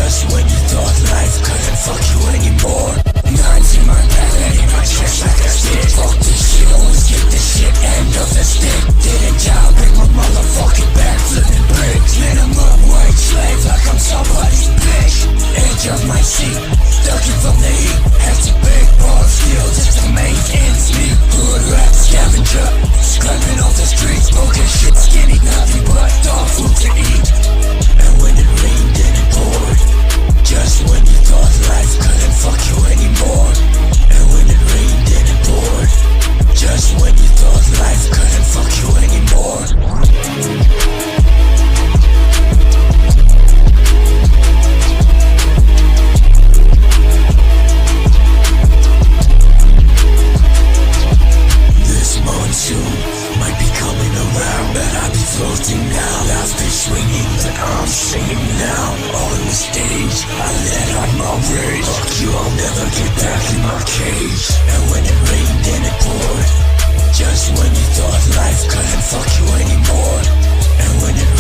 Just when you thought life couldn't fuck you anymore. Nines in my back and in my chest like a stick. Fuck this shit, always get the shit end of the stick. Didn't job, break my motherfucking back, flipping bricks. Man, I'm a white slave like I'm somebody's bitch. Edge of my seat, ducking from the heat. Had to big ball of steel just to make ends meet. Hood rap scavenger, scraping off the streets. Smoking shit skinny, nothing but dog food to eat. And when it rained and it poured, just when you thought life couldn't fuck you anymore. And when it rained and it poured, just when you thought life couldn't fuck you anymore. This monsoon might be coming around, but I'll be floating now. Life's been swinging, but I'm singing now. On the stage, I let out my rage. Fuck you, I'll never get back in my cage. And when it rained and it poured, just when you thought life couldn't fuck you anymore. And when it